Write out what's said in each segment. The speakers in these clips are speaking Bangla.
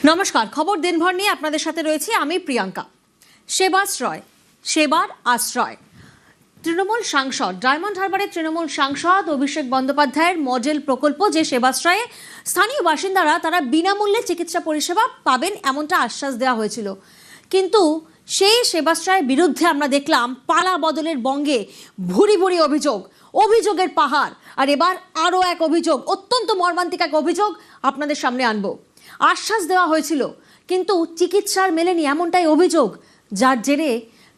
নমস্কার, খবর দিনভর নিয়ে আপনাদের সাথে রয়েছি আমি প্রিয়াঙ্কা। সেবাশ্রয়, সেবার আশ্রয়। তৃণমূল সাংসদ, ডায়মন্ড হারবারের তৃণমূল সাংসদ অভিষেক বন্দ্যোপাধ্যায়ের মডেল প্রকল্প যে সেবাশ্রয়ে স্থানীয় বাসিন্দারা তারা বিনামূল্যে চিকিৎসা পরিষেবা পাবেন এমনটা আশ্বাস দেওয়া হয়েছিল, কিন্তু সেই সেবাশ্রয়ের বিরুদ্ধে আমরা দেখলাম পালা বদলের বঙ্গে ভুরি ভুরি অভিযোগের পাহাড়। আর এবার আরও এক অভিযোগ, অত্যন্ত মর্মান্তিক এক অভিযোগ আপনাদের সামনে আনবো। আশ্বাস দেওয়া হয়েছিল কিন্তু চিকিৎসার মেলেনি এমনটাই অভিযোগ, যার জেরে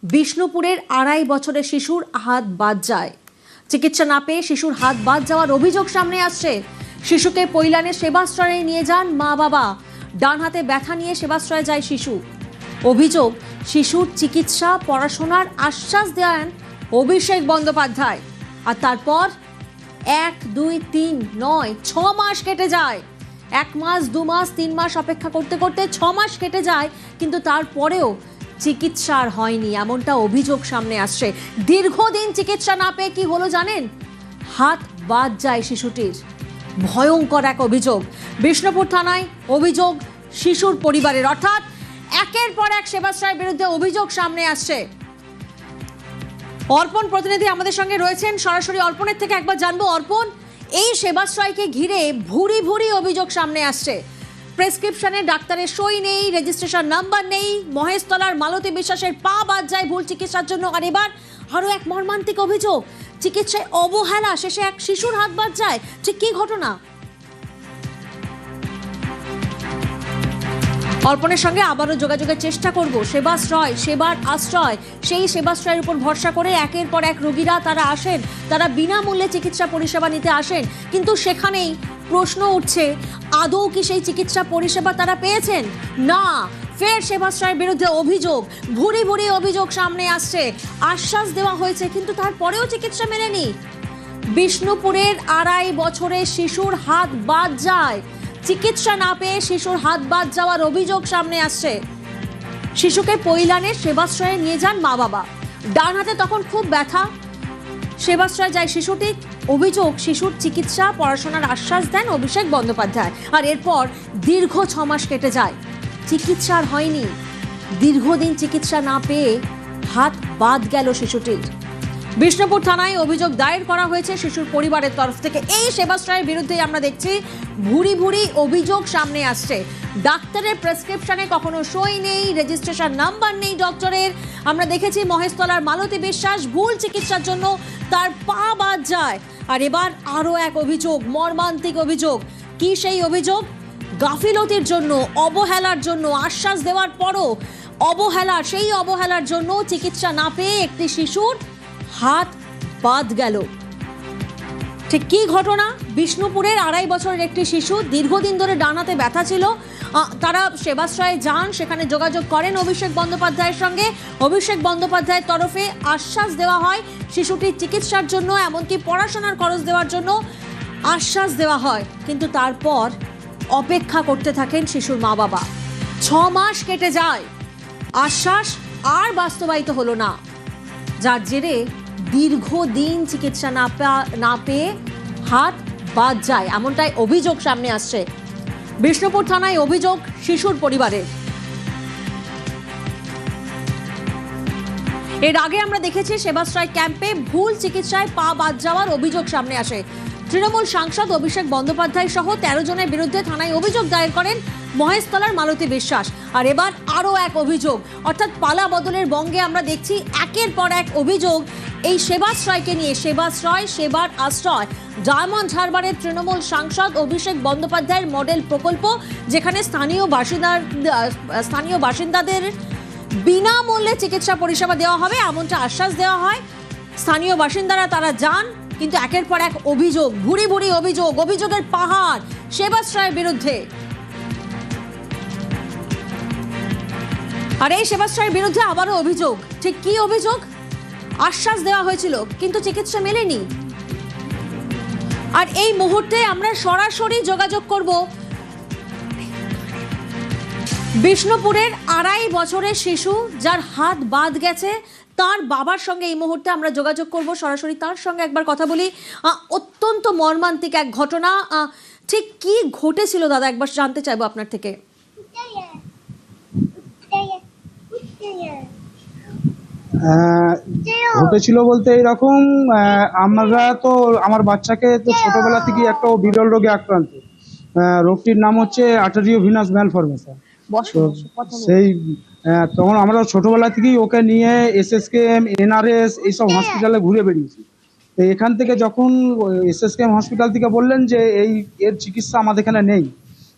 বিষ্ণুপুরের 2.5 বছরের শিশুর হাত বাদ যায়। চিকিৎসা না পেয়ে শিশুর হাত বাদ যাওয়ার অভিযোগ সামনে আসছে। শিশুকে পৈলানে সেবাশ্রয়ে নিয়ে যান মা বাবা, ডান হাতে ব্যথা নিয়ে সেবাশ্রয়ে যায় শিশু। অভিযোগ, শিশুর চিকিৎসা পড়াশোনার আশ্বাস দেন অভিষেক বন্দ্যোপাধ্যায়, আর তারপর 1, 2, 3 নয় 6 মাস কেটে যায়। 1 মাস, 2 মাস, 3 মাস অপেক্ষা করতে করতে 6 মাস কেটে যায়, কিন্তু তারপরেও চিকিৎসা আর হয়নি এমনটা অভিযোগ সামনে আসছে। দীর্ঘদিন চিকিৎসা না পেয়ে কি হলো জানেন? হাত বাদ যায় শিশুটির। ভয়ঙ্কর এক অভিযোগ। বিষ্ণুপুর থানায় অভিযোগ শিশুর পরিবারের, অর্থাৎ একের পর এক সেবাশ্রয়ের বিরুদ্ধে অভিযোগ সামনে আসছে। অর্পণ প্রতিনিধি আমাদের সঙ্গে রয়েছেন, সরাসরি অর্পণের থেকে একবার জানবো। অর্পণ, এই সেবাশ্রয়কে ঘিরে ভুরি ভুরি অভিযোগ সামনে আসছে। প্রেসক্রিপশনে ডাক্তারের সই নেই, রেজিস্ট্রেশন নাম্বার নেই, মহেশতলার মালতী বিশ্বাসের পা বাদ যায় ভুল চিকিৎসার জন্য। আর এবার আরও এক মর্মান্তিক অভিযোগ, চিকিৎসায় অবহেলা, শেষে এক শিশুর হাত বাদ যায়। ঠিক কি ঘটনা? অর্পণের সঙ্গে আবারও যোগাযোগের চেষ্টা করব। সেবাশ্রয়, সেবার আশ্রয়, সেই সেবাশ্রয়ের উপর ভরসা করে একের পর এক রোগীরা তারা আসেন, তারা বিনামূল্যে চিকিৎসা পরিষেবা নিতে আসেন, কিন্তু সেখানেই প্রশ্ন উঠছে, আদৌ কি সেই চিকিৎসা পরিষেবা তারা পেয়েছেন? না, ফের সেবাশ্রয়ের বিরুদ্ধে অভিযোগ, ভুরি ভুরি অভিযোগ সামনে আসছে। আশ্বাস দেওয়া হয়েছে কিন্তু তারপরেও চিকিৎসা মেলেনি। বিষ্ণুপুরের 2.5 বছরের শিশুর হাত বাদ যায়। চিকিৎসা না পেয়ে শিশুর হাত বাদ যাওয়ার অভিযোগ সামনে আসছে। শিশুকে পৈলানে সেবাশ্রয়ে নিয়ে যান মা বাবা, ডান হাতে তখন খুব ব্যথা, সেবাশ্রয়ে যায় শিশুটি। অভিযোগ, শিশুর চিকিৎসা পড়াশোনার আশ্বাস দেন অভিষেক বন্দ্যোপাধ্যায়, আর এরপর দীর্ঘ 6 মাস কেটে যায়, চিকিৎসা আর হয়নি। দীর্ঘদিন চিকিৎসা না পেয়ে হাত বাদ গেল শিশুটির। বিষ্ণুপুর থানায় অভিযোগ দায়ের করা হয়েছে শিশুর পরিবারের তরফ থেকে। এই সেবাশ্রয়ের বিরুদ্ধে আমরা দেখছি ভুরি ভুরি অভিযোগ সামনে আসছে। ডাক্তারের প্রেসক্রিপশনে কখনো সই নেই, রেজিস্ট্রেশন নাম্বার নেই ডক্টরের। আমরা দেখেছি মহেশতলার মালতী বিশ্বাস ভুল চিকিৎসার জন্য তার পা বাদ যায়। আর এবার আরও এক অভিযোগ, মর্মান্তিক অভিযোগ। কি সেই অভিযোগ? গাফিলতির জন্য, অবহেলার জন্য, আশ্বাস দেওয়ার পরও অবহেলা, সেই অবহেলার জন্য চিকিৎসা না পেয়ে একটি শিশুর হাত বাদ গেল। ঠিক কি ঘটনা? বিষ্ণুপুরের 2.5 বছরের একটি শিশু, দীর্ঘদিন ধরে ডান হাতে ব্যথা ছিল। তারা সেবাশ্রয়ে যান, সেখানে যোগাযোগ করেন অভিষেক বন্দ্যোপাধ্যায়ের সঙ্গে। অভিষেক বন্দ্যোপাধ্যায়ের তরফে আশ্বাস দেওয়া হয় শিশুটির চিকিৎসার জন্য, এমনকি পড়াশোনার খরচ দেওয়ার জন্য আশ্বাস দেওয়া হয়, কিন্তু তারপর অপেক্ষা করতে থাকেন শিশুর মা বাবা। 6 মাস কেটে যায়, আশ্বাস আর বাস্তবায়িত হলো না, যার জেরে দীর্ঘদিন চিকিৎসা না পেয়ে হাত বাদ যায়, এমনটাই অভিযোগ সামনে আসছে। বিষ্ণুপুর থানায় অভিযোগ শিশুর পরিবারের। এর আগে আমরা দেখেছি সেবাশ্রয় ক্যাম্পে ভুল চিকিৎসায় পা বাদ যাওয়ার অভিযোগ সামনে আসে। তৃণমূল সাংসদ অভিষেক বন্দ্যোপাধ্যায় সহ 13 জনের বিরুদ্ধে থানায় অভিযোগ দায়ের করেন মহেশতলার মালতী বিশ্বাস। আর এবার আরও এক অভিযোগ, অর্থাৎ পালা বদলের বঙ্গে আমরা দেখছি একের পর এক অভিযোগ এই সেবাশ্রয়কে নিয়ে। সেবাশ্রয়, সেবার আশ্রয়, ডায়মন্ড হারবারের তৃণমূল সাংসদ অভিষেক বন্দ্যোপাধ্যায়ের মডেল প্রকল্প, যেখানে স্থানীয় বাসিন্দাদের বিনামূল্যে চিকিৎসা পরিষেবা দেওয়া হবে এমনটা আশ্বাস দেওয়া হয়। স্থানীয় বাসিন্দারা তারা যান, কিন্তু একের পর এক অভিযোগ, ভুরি ভুরি অভিযোগের পাহাড় সেবাশ্রয়ের বিরুদ্ধে। আর এই সেবাশ্রয়ের বিরুদ্ধে আবারও অভিযোগ। ঠিক কি অভিযোগ? আশ্বাস দেওয়া হয়েছিল কিন্তু চিকিৎসা মেলেনি। আর এই মুহূর্তে আমরা সরাসরি যোগাযোগ করব বিষ্ণুপুরের 2.5 বছরের শিশু যার হাত বাদ গেছে, তার বাবার সঙ্গে এই মুহূর্তে আমরা যোগাযোগ করব, সরাসরি তার সঙ্গে একবার কথা বলি। অত্যন্ত মর্মান্তিক এক ঘটনা, ঠিক কি ঘটেছিল দাদা একবার জানতে চাইবো আপনার থেকে। ঘটেছিল বলতে এইরকম, আমরা তো আমার বাচ্চাকে তো ছোটবেলা থেকে একটা বিরল রোগে আক্রান্ত। রোগটির নাম হচ্ছে আর্টেরিও ভিনাস ম্যালফরমেশন। তো সেই তখন আমরা ছোটবেলা থেকেই ওকে নিয়ে এসএসকেএম, এনআরএস এইসব হসপিটালে ঘুরে বেরিয়েছি। তো এখান থেকে যখন এসএসকেএম হসপিটাল থেকে বললেন যে এর চিকিৎসা আমাদের এখানে নেই,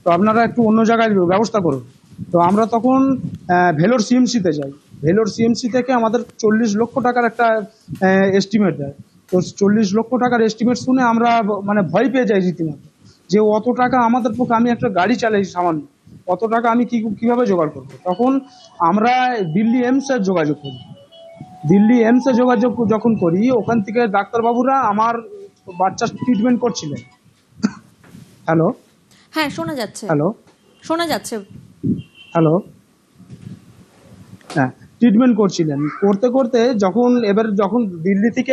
তো আপনারা একটু অন্য জায়গায় ব্যবস্থা করুন। তো আমরা তখন ভেলোর সিএমসিতে যাই। ভেলোর সিএমসি থেকে আমাদের 40 লক্ষ টাকার একটা এস্টিমেট দেয়। তো 40 লক্ষ টাকার এস্টিমেট শুনে আমরা মানে ভয় পেয়ে যাই রীতিমতো, যে অত টাকা আমাদের পক্ষে, আমি একটা গাড়ি চালাই সামান্য, অত টাকা আমি কিভাবে জোগাড় করবো। তখন আমরা দিল্লি এইমসে যোগাযোগ করি। দিল্লি এইমসে যোগাযোগ যখন করি, ওখান থেকে ডাক্তারবাবুরা আমার বাচ্চার ট্রিটমেন্ট করছিলেন। হ্যালো হ্যাঁ, শোনা যাচ্ছে, হ্যালো শোনা যাচ্ছে। হ্যালো হ্যাঁ, ট্রিটমেন্ট করছিলেন। করতে করতে যখন দিল্লি থেকে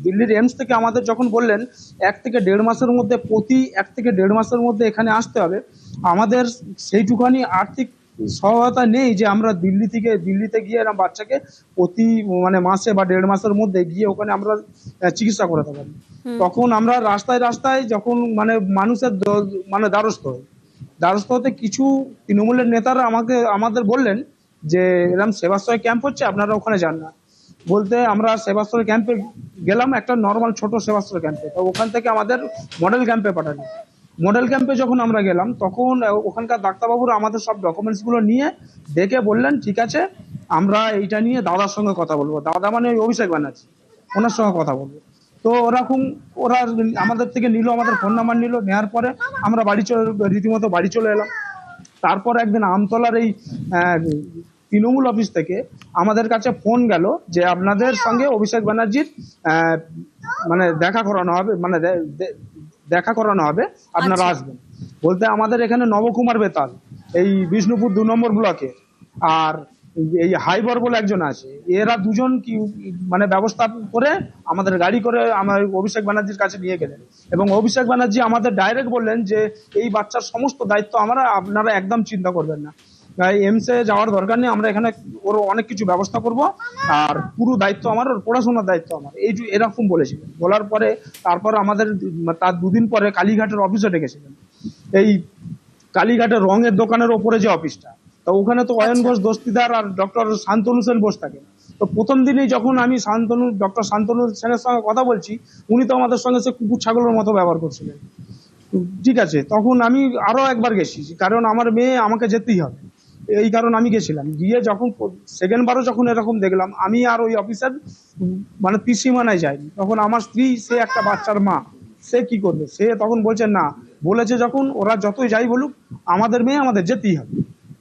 দিল্লির এইমস থেকে আমাদের যখন বললেন 1 থেকে 1.5 মাসের মধ্যে, প্রতি 1 থেকে 1.5 মাসের মধ্যে এখানে আসতে হবে, আমাদের সেইটুখানি আর্থিক সহায়তা নেই যে আমরা দিল্লিতে গিয়ে এরকম বাচ্চাকে প্রতি মানে মাসে বা 1.5 মাসের মধ্যে গিয়ে ওখানে আমরা চিকিৎসা করাতে পারি। তখন আমরা রাস্তায় রাস্তায় যখন মানে মানুষের মানে দ্বারস্থ হতে কিছু তৃণমূলের নেতারা আমাদের বললেন যে এরকম সেবাশ্রয় ক্যাম্প হচ্ছে, আপনারা ওখানে যান না। বলতে আমরা সেবাশ্রয় ক্যাম্পে গেলাম, একটা নর্মাল ছোট সেবাশ্রয় ক্যাম্পে। তো ওখান থেকে আমাদের মডেল ক্যাম্পে পাঠানো। মডেল ক্যাম্পে যখন আমরা গেলাম, তখন ওখানকার ডাক্তারবাবুরা আমাদের সব ডকুমেন্টসগুলো নিয়ে দেখে বললেন, ঠিক আছে, আমরা এইটা নিয়ে দাদার সঙ্গে কথা বলবো। দাদা মানে ওই অভিষেক ব্যানার্জি, ওনার সঙ্গে কথা বলবো। তো ওরা আমাদের থেকে নিল, আমাদের ফোন নাম্বার নিল। নেওয়ার পরে আমরা রীতিমতো বাড়ি চলে এলাম। তারপর একদিন আমতলার এই তৃণমূল অফিস থেকে আমাদের কাছে ফোন গেল যে আপনাদের সঙ্গে অভিষেক ব্যানার্জির মানে দেখা করানো হবে, আপনারা আসবেন। বলতে আমাদের এখানে নবকুমার বেতাল, এই বিষ্ণুপুর 2 নম্বর ব্লকে, আর এই হাইবর বলে একজন আছে, এরা দুজন কি মানে ব্যবস্থা করে আমাদের গাড়ি করে আমার অভিষেক ব্যানার্জির কাছে নিয়ে গেলেন। এবং অভিষেক ব্যানার্জি আমাদের ডাইরেক্ট বললেন যে এই বাচ্চার সমস্ত দায়িত্ব আপনারা একদম চিন্তা করবেন না, এইমসে যাওয়ার দরকার নেই, আমরা এখানে ওর অনেক কিছু ব্যবস্থা করব, আর পুরো দায়িত্ব আমার, ওর পড়াশোনার দায়িত্ব আমার, এরকম বলেছিলেন। বলার পরে তারপর আমাদের তার 2 দিন পরে কালীঘাটের অফিসে ডেকেছিলেন। এই কালীঘাটের রঙের দোকানের ওপরে যে অফিসটা, তো ওখানে তো অয়ন ঘোষ দস্তিদার আর ডক্টর শান্তনু সেন বসে থাকে। তো প্রথম দিনেই যখন আমি ডক্টর শান্তনু সেনের সঙ্গে কথা বলছি, উনি তো আমাদের সঙ্গে সে কুকুর ছাগলের মতো ব্যবহার করছিলেন। ঠিক আছে, তখন আমি আরো একবার গেছি, কারণ আমার মেয়ে আমাকে যেতেই হবে, এই কারণ আমি গেছিলাম। গিয়ে যখন সেকেন্ড বারও যখন এরকম দেখলাম, আমি আর ওই অফিসার মানে ত্রিসীমানায় যাইনি। তখন আমার স্ত্রী, সে একটা বাচ্চার মা, সে কি করবে, সে তখন বলছে না, বলেছে যখন ওরা যতই যাই বলুক, আমাদের মেয়ে আমাদের যেতেই হবে।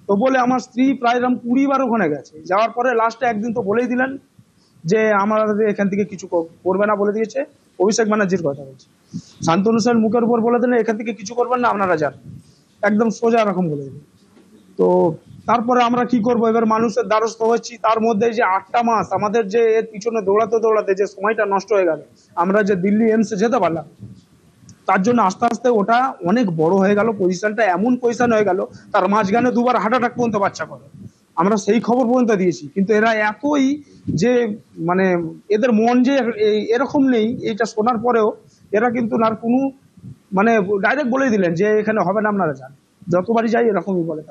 তো বলে আমার স্ত্রী প্রায় 20 বার ওখানে গেছে। যাওয়ার পরে লাস্টে একদিন তো বলেই দিলেন যে আমাদের এখান থেকে কিছু করবে না, বলে দিয়েছে। অভিষেক ব্যানার্জির কথা বলছে, শান্তনু সেন মুখের উপর বলে দিলেন এখান থেকে কিছু করবেন না, আপনারা যান, একদম সোজা এরকম বলে দিলেন। তো তারপরে আমরা কি করব, এবার মানুষের দ্বারস্থ হচ্ছি। তার মধ্যে যে 8টা মাস আমাদের যে এর পিছনে দৌড়াতে দৌড়াতে যে সময়টা নষ্ট হয়ে গেল, আমরা যে দিল্লি এইমসে যেতে পারলাম, তার জন্য আস্তে আস্তে ওটা অনেক বড় হয়ে গেল। পজিশনটা এমন পজিশন হয়ে গেল, তার মাঝখানে 2বার হার্ট অ্যাটাক পর্যন্ত বাচ্চা করে, আমরা সেই খবর পর্যন্ত দিয়েছি। কিন্তু এরা এতই যে মানে এদের মন যে এরকম নেই, এইটা শোনার পরেও এরা কিন্তু না কোনো মানে ডাইরেক্ট বলেই দিলেন যে এখানে হবে না, আপনারা যান। যতবারই যাই এরকমই বলে।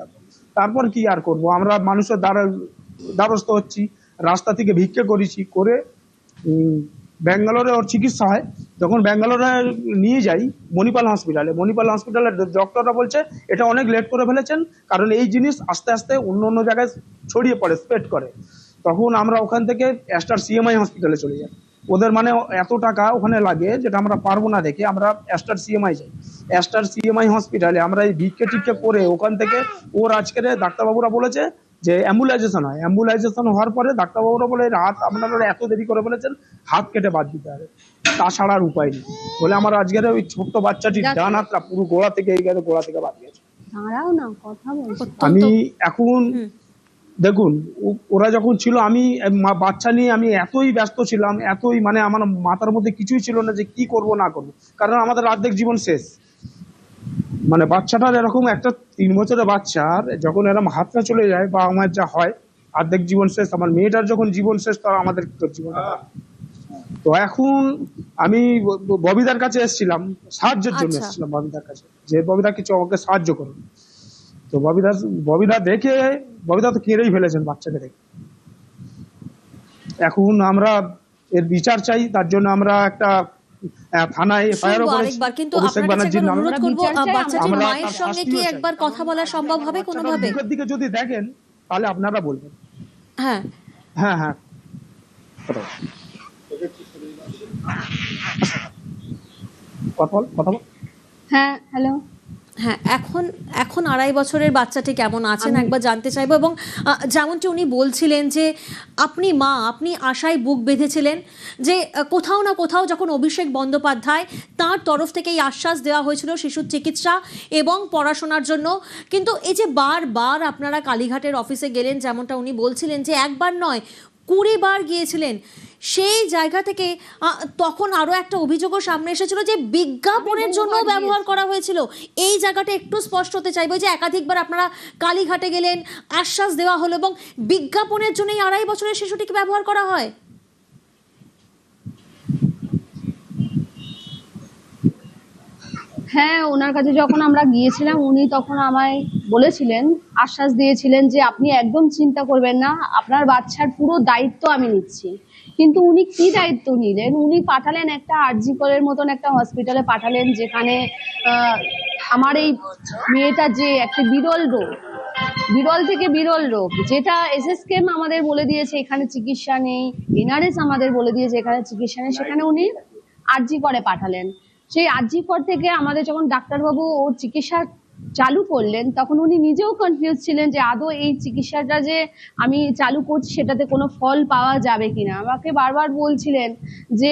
তারপর কি আর করব, আমরা মানুষের দ্বারস্থ হচ্ছি, রাস্তা থেকে ভিক্ষে করেছি, করে ব্যাঙ্গালোরে ওর চিকিৎসা হয়। যখন ব্যাঙ্গালোরে নিয়ে যাই মণিপাল হসপিটালের ডক্টররা বলছে এটা অনেক লেট করে ফেলেছেন, কারণ এই জিনিস আস্তে আস্তে অন্য জায়গায় ছড়িয়ে পড়ে, স্প্রেড করে। তখন আমরা ওখান থেকে অ্যাস্টার সিএমআই হসপিটালে চলে যাই। ওদের মানে এত টাকা ওখানে লাগে, যেটা আমরা পারবো না দেখে আমরা অ্যাস্টার সিএমআই যাই। অ্যাস্টার সিএমআই হসপিটালে আমরা এই ভিক্ষে টিক্ষে করে ওখান থেকে ওর আজকের ডাক্তারবাবুরা বলেছে যে অ্যাম্বুলাইজেশন হয়। অ্যাম্বুলাইজেশন হওয়ার পরে ডাক্তারবাবুরা বলে হাত আপনারা এত দেরি করে ফেলেছেন, হাত কেটে বাদ দিতে হবে, তাছাড়া আর উপায় নেই। বলে আমার আজকের ওই ছোট্ট বাচ্চাটির ডান হাতটা পুরো গোড়া থেকে বাদ দিয়েছে। আমি এখন দেখুন, ওরা যখন ছিল, আমি বাচ্চা নিয়ে আমি এতই ব্যস্ত ছিলাম, এতই মানে আমার মাথার মধ্যে কিছুই ছিল না যে কি করব না করব, কারণ আমাদের অর্ধেক জীবন শেষ। মানে বাচ্চাটার এরকম একটা 3 বছরের বাচ্চার যখন এরকম হাতটা চলে যায় বা আমার যা হয়, অর্ধেক জীবন শেষ, আমার মেয়েটার যখন জীবন শেষ তো আমাদের জীবন। তো এখন আমি ববিদার কাছে এসেছিলাম, সাহায্যের জন্য আচ্ছা। এসেছিলাম ববিদার কাছে, যে ববিদা কিছু আমাকে সাহায্য করুন। তো ববিদা দেখে, ববিদা তো কেড়েই ফেলেছেন বাচ্চাকে দেখে। এখন আমরা এর বিচার চাই, তার জন্য আমরা একটা থানায় এফআইআর শুনবো করেছি আরেকবার, কিন্তু অভিষেক আপনার কাছে ব্যানার্জির একবার নামে। অনুরোধ করবো, বিচার চাই, বাচ্চাটির আমরা মায়ের তার সঙ্গে কি শাস্তিও চাই। একবার কথা বলা সম্ভব হবে বাচ্চাটার কোনোভাবে? মুখের দিকে যদি দেখেন তাহলে আপনারা বলবেন। হ্যাঁ, হ্যাঁ হ্যাঁ, কথা বল। কথা বল। হ্যাঁ, হ্যালো। হ্যাঁ, এখন এখন 2.5 বছরের বাচ্চাটি কেমন আছেন একবার জানতে চাইবো। এবং যেমনটি উনি বলছিলেন যে আপনি মা, আপনি আশায় বুক বেঁধেছিলেন যে কোথাও না কোথাও যখন অভিষেক বন্দ্যোপাধ্যায় তার তরফ থেকে এই আশ্বাস দেওয়া হয়েছিল শিশুর চিকিৎসা এবং পড়াশোনার জন্য, কিন্তু এই যে বারবার আপনারা কালীঘাটের অফিসে গেলেন, যেমনটা উনি বলছিলেন যে একবার নয় 20 বার গিয়েছিলেন, সেই জায়গা থেকে তখন আরো একটা অভিযোগও সামনে এসেছিল যে বিজ্ঞাপনের জন্য ব্যবহার করা হয়েছিল। এই জায়গাটা একটু স্পষ্ট হতে চাইবো যে একাধিকবার আপনারা কালীঘাটে গেলেন, আশ্বাস দেওয়া হলো, এবং বিজ্ঞাপনের জন্য এই 2.5 বছরের শিশুটিকে ব্যবহার করা হয়। হ্যাঁ, ওনার কাছে যখন আমরা গিয়েছিলাম উনি তখন আমায় বলেছিলেন, আশ্বাস দিয়েছিলেন যে আপনি একদম চিন্তা করবেন না, আপনার বাচ্চার পুরো দায়িত্ব আমি নিচ্ছি। কিন্তু উনি কি দায়িত্ব নিলেন? উনি পাঠালেন একটা আরজি করের মতন একটা হসপিটালে পাঠালেন, যেখানে আমার এই মেয়েটা যে একটা বিরল থেকে বিরল রোগ, যেটা এসএসকেএম আমাদের বলে দিয়েছে এখানে চিকিৎসা নেই, এনআরএস আমাদের বলে দিয়েছে এখানে চিকিৎসা নেই, সেখানে উনি আরজি করে পাঠালেন। সেই আরজি কর থেকে আমাদের যখন ডাক্তারবাবু ওর চিকিৎসা চালু করলেন তখন উনি নিজেও কনফিউজ ছিলেন যে আদৌ এই চিকিৎসাটা যে আমি চালু করছি সেটাতে কোনো ফল পাওয়া যাবে কিনা। আমাকে বারবার বলছিলেন যে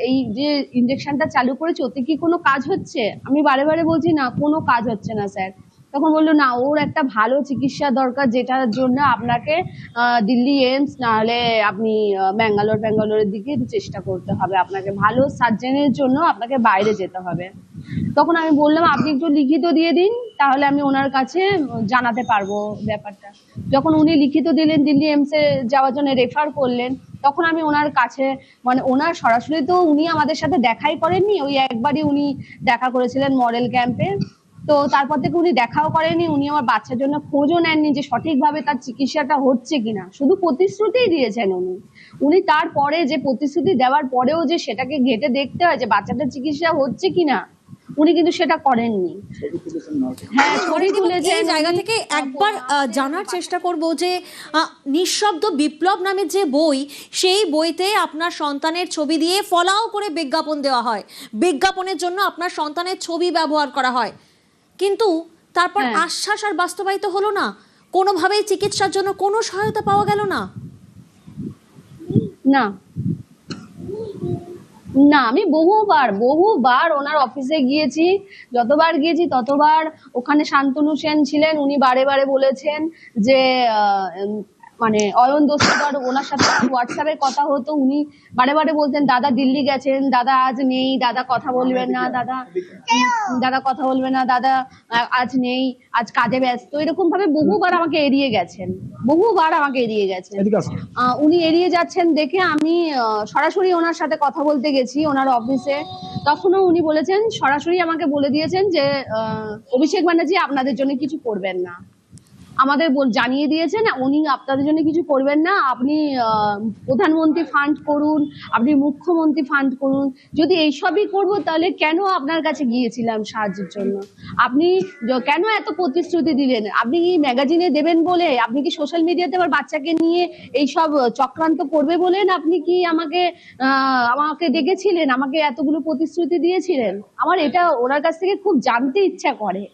এই যে ইনজেকশনটা চালু করেছি ওতে কি কোনো কাজ হচ্ছে? আমি বারে বারে বলছি না, কোনো কাজ হচ্ছে না স্যার। তখন বললো না, ওর একটা ভালো চিকিৎসা দরকার, যেটার জন্য আপনাকে দিল্লি এইমস না হলে আপনি ব্যাঙ্গালোরের দিকে চেষ্টা করতে হবে, আপনাকে ভালো সার্জনের জন্য আপনাকে বাইরে যেতে হবে। তখন আমি বললাম আপনি একটু লিখিত দিয়ে দিন, তাহলে আমি ওনার কাছে জানাতে পারবো ব্যাপারটা। যখন উনি লিখিত দিলেন, দিল্লি এইমসে যাওয়ার জন্য রেফার করলেন, তখন আমি ওনার কাছে, মানে ওনার সরাসরি তো উনি আমাদের সাথে দেখাই করেননি, ওই একবারই উনি দেখা করেছিলেন মডেল ক্যাম্পে। তো তারপর থেকে উনি দেখাও করেনি, উনি আমার বাচ্চার জন্য খোঁজও নেননি যে সঠিকভাবে তার চিকিৎসাটা হচ্ছে কিনা, শুধু প্রতিশ্রুতিই দিয়েছেন উনি তারপরে যে প্রতিশ্রুতি দেওয়ার পরেও যে সেটাকে ঘেঁটে দেখতে হয় যে বাচ্চাটার চিকিৎসা হচ্ছে কিনা, উনি কিন্তু সেটা করেননি। হ্যাঁ, ছবি তুলেছেন। এই জায়গা থেকে একবার জানার চেষ্টা করব যে নিঃশব্দ বিপ্লব নামের যে বই, সেই বইতে আপনার সন্তানের ছবি দিয়ে ফলাও করে বিজ্ঞাপন দেওয়া হয়, বিজ্ঞাপনের জন্য আপনার সন্তানের ছবি ব্যবহার করা হয়, কিন্তু তারপর আশ্বাস আর বাস্তবায়িত হলো না, কোনোভাবেই চিকিৎসার জন্য কোনো সহায়তা পাওয়া গেল না। না না, আমি বহুবার ওনার অফিসে গিয়েছি, যতবার গিয়েছি ততবার ওখানে শান্তনু সেন ছিলেন, উনি বারে বারে বলেছেন যে মানে অয়ন দস্তিদার, ওনার সাথে হোয়াটসঅ্যাপে কথা হতো, উনি বারে বারে বলতেন দাদা দিল্লি গেছেন, দাদা আজ নেই, দাদা কথা বলবেন না, দাদা কথা বলবে না, দাদা আজ নেই, আজ কাজে ব্যস্ত, এরকম ভাবে বহুবার আমাকে এড়িয়ে গেছেন। উনি এড়িয়ে যাচ্ছেন দেখে আমি সরাসরি ওনার সাথে কথা বলতে গেছি ওনার অফিসে, তখনও উনি বলেছেন, সরাসরি আমাকে বলে দিয়েছেন যে অভিষেক ব্যানার্জি আপনাদের জন্য কিছু করবেন না, আমাদের জানিয়ে দিয়েছেন উনি আপনাদের জন্য কিছু করবেন না, আপনি প্রধানমন্ত্রী ফান্ড করুন, আপনি মুখ্যমন্ত্রী ফান্ড করুন, যদি এইসবই করবো তাহলে কেন আপনার কাছে গিয়েছিলাম সাহায্যের জন্য, আপনি কেন এত প্রতিশ্রুতি দিলেন, আপনি কি ম্যাগাজিনে দেবেন বলে, আপনি কি সোশ্যাল মিডিয়াতে আমার বাচ্চাকে নিয়ে এইসব চক্রান্ত করবে বলেন আপনি কি আমাকে ডেকেছিলেন, আমাকে এতগুলো প্রতিশ্রুতি দিয়েছিলেন? আমার এটা ওনার কাছ থেকে খুব জানতে ইচ্ছা করে।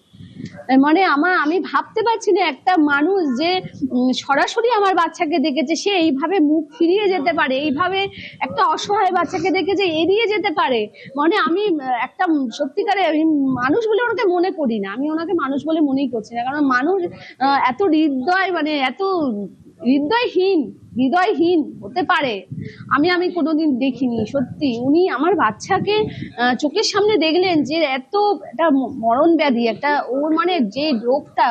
মানে আমি ভাবতে পারছি না একটা মানুষ যে সরাসরি আমার বাচ্চাকে দেখেছে, সে এইভাবে মুখ ফিরিয়ে যেতে পারে, এইভাবে একটা অসহায় বাচ্চাকে দেখে যে এড়িয়ে যেতে পারে। মানে আমি একটা সত্যিকারে মানুষ বলে ওনাকে মনে করি না, আমি ওনাকে মানুষ বলে মনেই করছি না, কারণ মানুষ এত হৃদয়, মানে এত হৃদয়হীন, হৃদয়হীন হতে পারে আমি কোনোদিন দেখিনি। সত্যি উনি আমার বাচ্চাকে চোখের সামনে দেখলেন যে এত একটা মরণ ব্যাধি, একটা ওর মানে যে রোগটা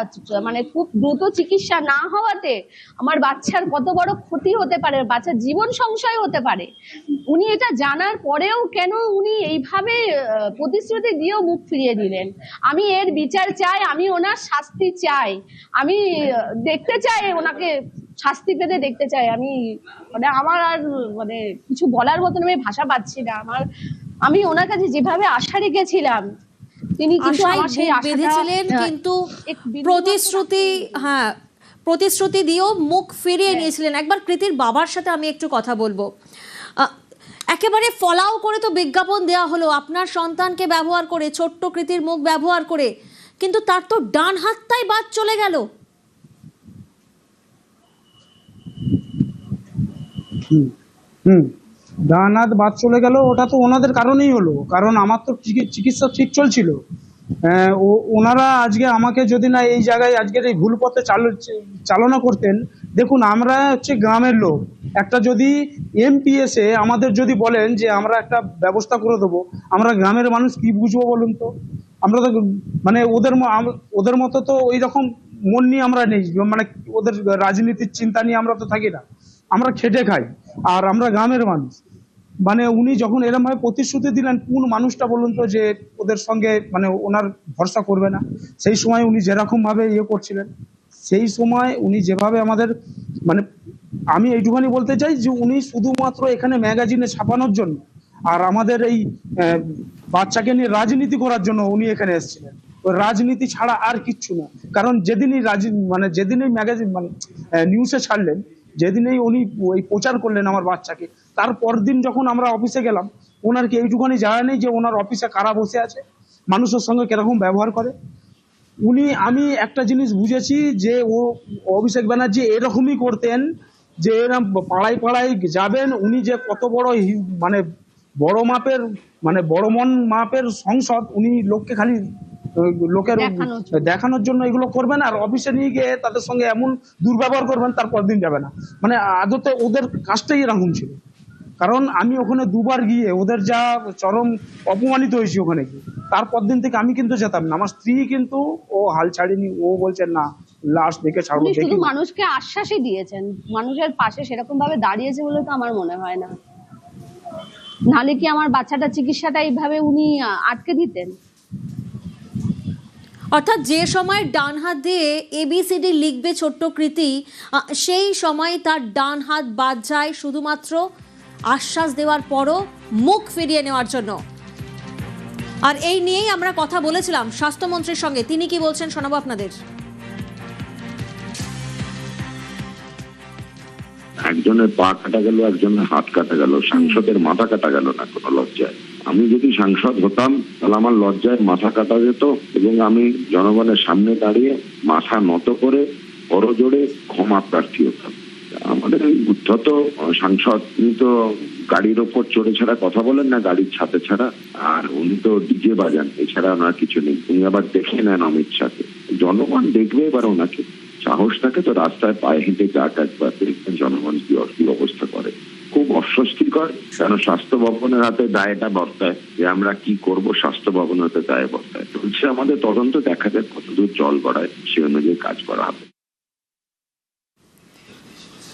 মানে খুব দ্রুত চিকিৎসা না হওয়াতে আমার বাচ্চার কত বড় ক্ষতি হতে পারে, বাচ্চার জীবন সংশয় হতে পারে। উনি এটা জানার পরেও কেন উনি এইভাবে প্রতিশ্রুতি দিয়েও মুখ ফিরিয়ে দিলেন? আমি এর বিচার চাই, আমি ওনার শাস্তি চাই, আমি দেখতে চাই ওনাকে শাস্তি পেতে দেখতে চাই। আমি মানে আমার আর মানে কিছু বলার মতন আমি ভাষা পাচ্ছি না। আমি ওনার কাছে যেভাবে আশা রেখেছিলাম তিনি কিন্তু আশায় আমার সেই বুক আশাটা বেঁধেছিলেন, কিন্তু প্রতিশ্রুতি দিয়েও মুখ ফিরিয়ে নিয়েছিলেন। একবার কৃতির বাবার সাথে আমি একটু কথা বলবো। একেবারে ফলাও করে তো বিজ্ঞাপন দেওয়া হলো আপনার সন্তানকে ব্যবহার করে, ছোট্ট কৃতির মুখ ব্যবহার করে, কিন্তু তার তো ডান হাতটাই বাদ চলে গেল। ডান হাত বাদ চলে গেল, ওটা তো ওনাদের কারণেই হলো, কারণ আমার তো চিকিৎসা ঠিক চলছিল। ওনারা আজকে আমাকে যদি না এই জায়গায় আজকের এই ভুল পথে চালনা করতেন। দেখুন, আমরা হচ্ছে গ্রামের লোক, একটা যদি এমপি এসে আমাদের যদি বলেন যে আমরা একটা ব্যবস্থা করে দেবো, আমরা গ্রামের মানুষ কি বুঝবো বলুন তো? আমরা তো মানে ওদের মতো তো ওই রকম মন নিয়ে আমরা নেই, মানে ওদের রাজনীতির চিন্তা নিয়ে আমরা তো থাকি না, আমরা খেটে খাই, আর আমরা গ্রামের মানুষ। মানে উনি যখন এরকম ভাবে প্রতিশ্রুতি দিলেন, কোন মানুষটা বলুন তো যে ওদের সঙ্গে মানে ওনার ভরসা করবে না? সেই সময় উনি যেরকম ভাবে করছিলেন, সেই সময় উনি যেভাবে আমাদের মানে আমি এইটুখানি বলতে চাই যে উনি শুধুমাত্র এখানে ম্যাগাজিনে ছাপানোর জন্য আর আমাদের এই বাচ্চাকে নিয়ে রাজনীতি করার জন্য উনি এখানে এসেছিলেন। ওই রাজনীতি ছাড়া আর কিচ্ছু না। কারণ যেদিনই ম্যাগাজিন মানে নিউজে ছাড়লেন, যেদিনেই উনি ওই প্রচার করলেন আমার বাচ্চাকে, তার পরদিন যখন আমরা অফিসে গেলাম, ওনার কি এইটুখানি জানা নেই যে ওনার অফিসে কারা বসে আছে, মানুষের সঙ্গে কিরকম ব্যবহার করে? আমি একটা জিনিস বুঝেছি যে অভিষেক ব্যানার্জি এরকমই করতেন, যে এরকম পাড়ায় পাড়ায় যাবেন, উনি যে কত বড় মানে বড় মাপের মানে বড় মন মাপের সংসদ, উনি লোককে খালি লোকের দেখানোর জন্য এগুলো করবেন, আর অফিসে নিয়ে গিয়ে তাদের সঙ্গে এমন দুর্ব্যবহার করবেন, তারপর দিন যাবে না। মানে আদতে ওদের কাজটাই এরকম ছিল। কারণ আমি ওখানে দুবার গিয়ে ওদের যা চরম অপমানিত হয়েছি ওখানে গিয়ে, তারপর দিন থেকে আমি কিন্তু যেতাম না। আমার স্ত্রী কিন্তু ও হাল ছাড়েনি, ও বলছে না লাস্ট দেখে ছাড়বো। শুধু মানুষকে আশ্বাসই দিয়েছেন, মানুষের পাশে সেরকম ভাবে দাঁড়িয়েছে বলে তো আমার মনে হয় না। নাহলে কি আমার বাচ্চাটা চিকিৎসাটা এইভাবে উনি আটকে দিতেন? অর্থাৎ যে সময় ডান হাত দিয়ে ABCD লিখবে ছোট্ট কৃতি, সেই সময় তার ডান হাত বাদ যায় শুধুমাত্র আশ্বাস দেওয়ার পরও মুখ ফিরিয়ে নেওয়ার জন্য। আর এই নিয়েই আমরা কথা বলেছিলাম স্বাস্থ্যমন্ত্রীর সঙ্গে, তিনি কি বলছেন শোনাবো আপনাদের। একজনের পা কাটা গেল, একজনের হাত কাটা গেল, সাংসদের মাথা কাটা গেল না কোনো লজ্জায়। আমি যদি সাংসদ হতাম তাহলে আমার লজ্জায় মাথা কাটা যেত, এবং আমি জনগণের সামনে দাঁড়িয়ে মাথা নত করে বড় জোরে ক্ষমা প্রার্থী হতাম। আমাদের এই উদ্ধত সাংসদ, উনি তো গাড়ির ওপর চড়ে ছাড়া কথা বলেন না, গাড়ির ছাদে ছাড়া, আর উনি তো ডিজে বাজান, এছাড়া ওনার কিছু নেই। উনি আবার দেখে নেন অমিত শাহকে, জনগণ দেখবে এবার ওনাকে। সাহস থাকে তো রাস্তায় পায়ে হেঁটে যাক, একবার দেখবেন জনগণ কি অবস্থা করে। খুব অস্বস্তিকর, কেন স্বাস্থ্য ভবনের হাতে দায়টা বর্তায় যে আমরা কি করব, স্বাস্থ্য ভবনের হাতে দায় বর্তায়। চলছে আমাদের তদন্ত, দেখা যাক কতদূর জল গড়ায়, সে অনুযায়ী কাজ করা হবে।